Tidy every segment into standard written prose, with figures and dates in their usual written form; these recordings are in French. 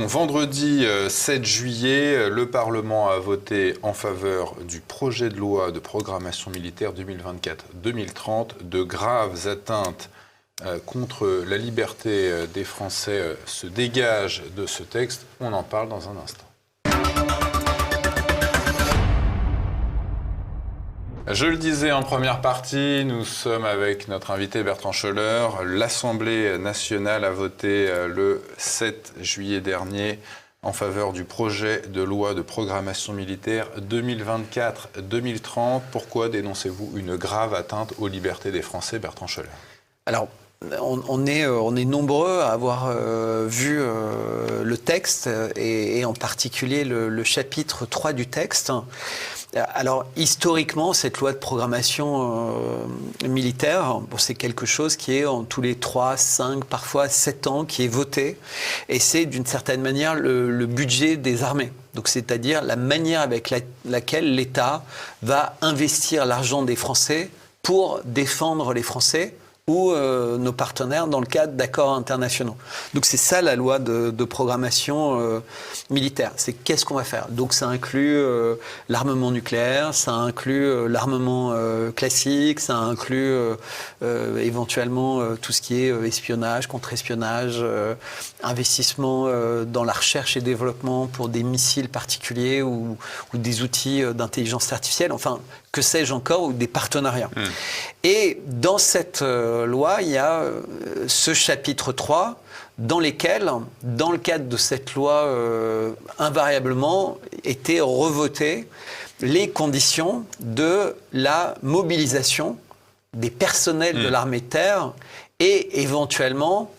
vendredi 7 juillet, le Parlement a voté en faveur du projet de loi de programmation militaire 2024-2030. De graves atteintes contre la liberté des Français se dégagent de ce texte. On en parle dans un instant. Je le disais en première partie, nous sommes avec notre invité Bertrand Schoeller. L'Assemblée nationale a voté le 7 juillet dernier en faveur du projet de loi de programmation militaire 2024-2030. Pourquoi dénoncez-vous une grave atteinte aux libertés des Français, Bertrand Schoeller ? Alors, on est nombreux à avoir vu le texte et en particulier le chapitre 3 du texte. Alors, historiquement, cette loi de programmation militaire, c'est quelque chose qui est en tous les 3, 5, parfois 7 ans, qui est voté. Et c'est d'une certaine manière le budget des armées. Donc, c'est-à-dire la manière avec laquelle l'État va investir l'argent des Français pour défendre les Français ou nos partenaires dans le cadre d'accords internationaux. Donc c'est ça la loi de programmation militaire. C'est qu'est-ce qu'on va faire. Donc ça inclut l'armement nucléaire, ça inclut l'armement classique, ça inclut éventuellement tout ce qui est espionnage, contre-espionnage, investissement dans la recherche et développement pour des missiles particuliers ou des outils d'intelligence artificielle, enfin que sais-je encore, ou des partenariats. Et dans cette loi, il y a ce chapitre 3 dans lequel, dans le cadre de cette loi, invariablement étaient revotées les conditions de la mobilisation des personnels de l'armée de terre et éventuellement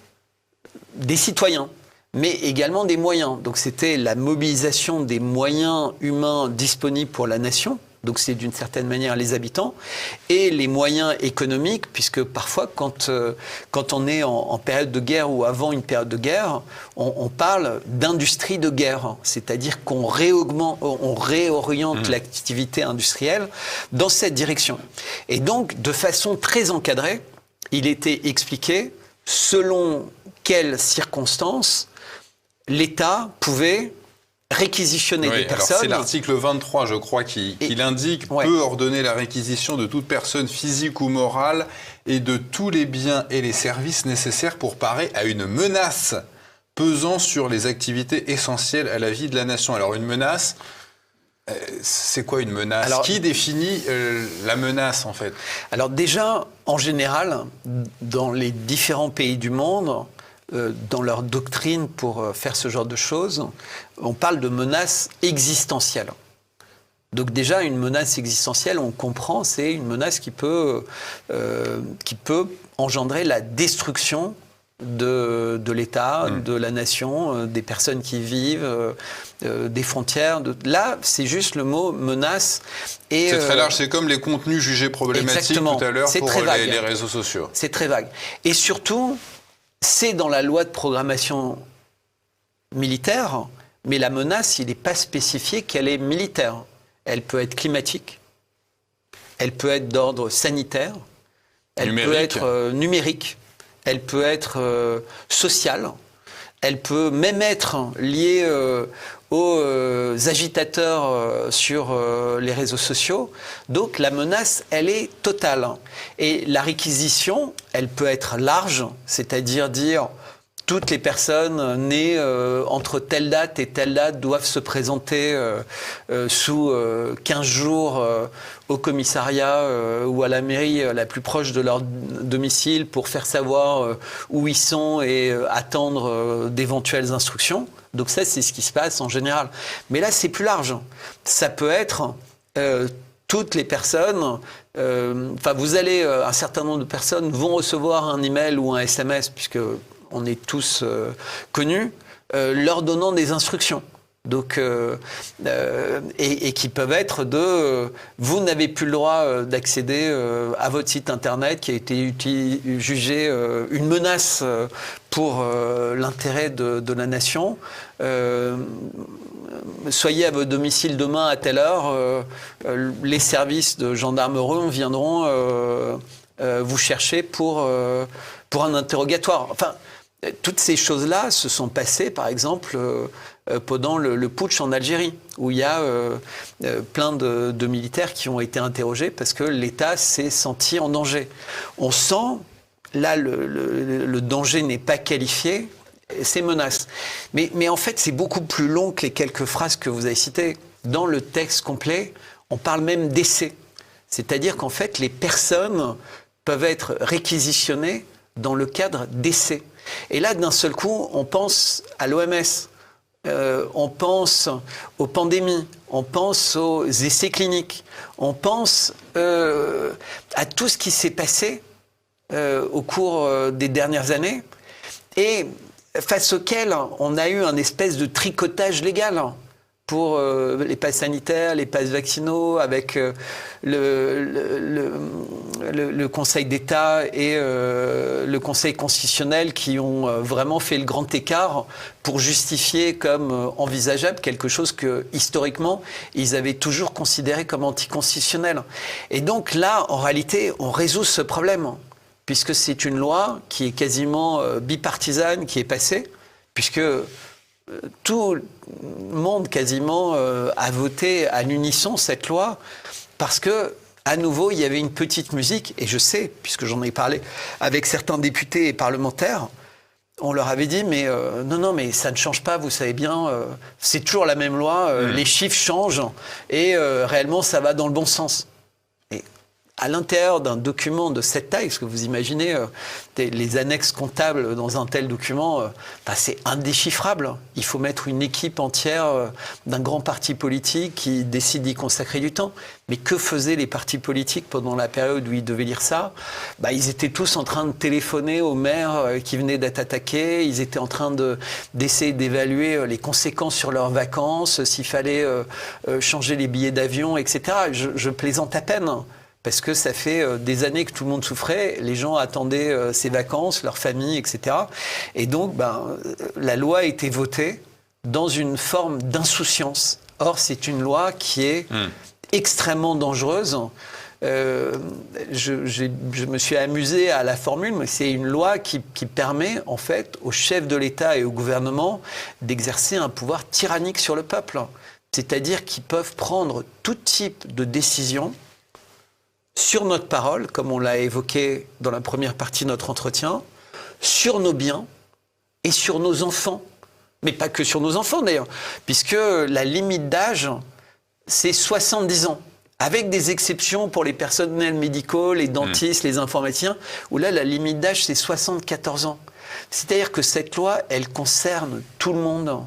des citoyens, mais également des moyens. Donc c'était la mobilisation des moyens humains disponibles pour la nation. Donc c'est d'une certaine manière les habitants, et les moyens économiques, puisque parfois quand on est en période de guerre ou avant une période de guerre, on parle d'industrie de guerre, c'est-à-dire qu'on réoriente l'activité industrielle dans cette direction. Et donc, de façon très encadrée, il était expliqué selon quelles circonstances l'État pouvait réquisitionner des personnes. Alors c'est l'article 23, je crois, qui l'indique, peut ordonner la réquisition de toute personne physique ou morale et de tous les biens et les services nécessaires pour parer à une menace pesant sur les activités essentielles à la vie de la nation. Alors une menace, c'est quoi une menace ? Alors, qui définit la menace en fait ? Alors déjà, en général, dans les différents pays du monde, dans leur doctrine pour faire ce genre de choses, on parle de menace existentielle. Donc déjà, une menace existentielle, on comprend, c'est une menace qui peut engendrer la destruction de l'État, de la nation, des personnes qui y vivent, des frontières. Là, c'est juste le mot menace. Et c'est très large, c'est comme les contenus jugés problématiques tout à l'heure pour les réseaux sociaux. C'est très vague. Et surtout, c'est dans la loi de programmation militaire, mais la menace, il n'est pas spécifié qu'elle est militaire. Elle peut être climatique, elle peut être d'ordre sanitaire, elle peut être numérique, elle peut être sociale, elle peut même être liée aux agitateurs sur les réseaux sociaux. Donc la menace, elle est totale. Et la réquisition, elle peut être large, c'est-à-dire dire toutes les personnes nées entre telle date et telle date doivent se présenter sous 15 jours au commissariat ou à la mairie la plus proche de leur domicile pour faire savoir où ils sont et attendre d'éventuelles instructions. Donc ça, c'est ce qui se passe en général. Mais là, c'est plus large. Ça peut être toutes les personnes... vous allez... un certain nombre de personnes vont recevoir un email ou un SMS, puisque on est tous connus, leur donnant des instructions. Donc, et qui peuvent être vous n'avez plus le droit d'accéder à votre site internet qui a été jugé une menace pour l'intérêt de la nation. Soyez à votre domicile demain à telle heure, les services de gendarmerie viendront vous chercher pour un interrogatoire. Enfin, Toutes ces choses-là se sont passées, par exemple, pendant le putsch en Algérie, où il y a plein de militaires qui ont été interrogés parce que l'État s'est senti en danger. On sent, là, le danger n'est pas qualifié, ces menaces. Mais en fait, c'est beaucoup plus long que les quelques phrases que vous avez citées. Dans le texte complet, on parle même d'essai. C'est-à-dire qu'en fait, les personnes peuvent être réquisitionnées dans le cadre d'essais. Et là, d'un seul coup, on pense à l'OMS, on pense aux pandémies, on pense aux essais cliniques, on pense à tout ce qui s'est passé au cours des dernières années et face auquel on a eu un espèce de tricotage légal pour les passes sanitaires, les passes vaccinaux, avec le Conseil d'État et le Conseil constitutionnel qui ont vraiment fait le grand écart pour justifier comme envisageable quelque chose que, historiquement, ils avaient toujours considéré comme anticonstitutionnel. Et donc là, en réalité, on résout ce problème, puisque c'est une loi qui est quasiment bipartisane, qui est passée, puisque tout le monde quasiment a voté à l'unisson cette loi parce que à nouveau il y avait une petite musique et je sais puisque j'en ai parlé avec certains députés et parlementaires, on leur avait dit mais non mais ça ne change pas, vous savez bien, c'est toujours la même loi, les chiffres changent et réellement ça va dans le bon sens. À l'intérieur d'un document de cette taille, parce que vous imaginez les annexes comptables dans un tel document, c'est indéchiffrable. Il faut mettre une équipe entière d'un grand parti politique qui décide d'y consacrer du temps. Mais que faisaient les partis politiques pendant la période où ils devaient lire ça ? Ils étaient tous en train de téléphoner aux maires qui venaient d'être attaqués. Ils étaient en train d'essayer d'évaluer les conséquences sur leurs vacances, s'il fallait changer les billets d'avion, etc. Je plaisante à peine. Parce que ça fait des années que tout le monde souffrait, les gens attendaient ces vacances, leur famille, etc. Et donc, la loi a été votée dans une forme d'insouciance. Or, c'est une loi qui est extrêmement dangereuse. Je me suis amusé à la formule, mais c'est une loi qui permet, en fait, aux chefs de l'État et au gouvernement d'exercer un pouvoir tyrannique sur le peuple. C'est-à-dire qu'ils peuvent prendre tout type de décision sur notre parole, comme on l'a évoqué dans la première partie de notre entretien, sur nos biens et sur nos enfants. Mais pas que sur nos enfants d'ailleurs, puisque la limite d'âge, c'est 70 ans. Avec des exceptions pour les personnels médicaux, les dentistes, les informaticiens, où là, la limite d'âge, c'est 74 ans. C'est-à-dire que cette loi, elle concerne tout le monde.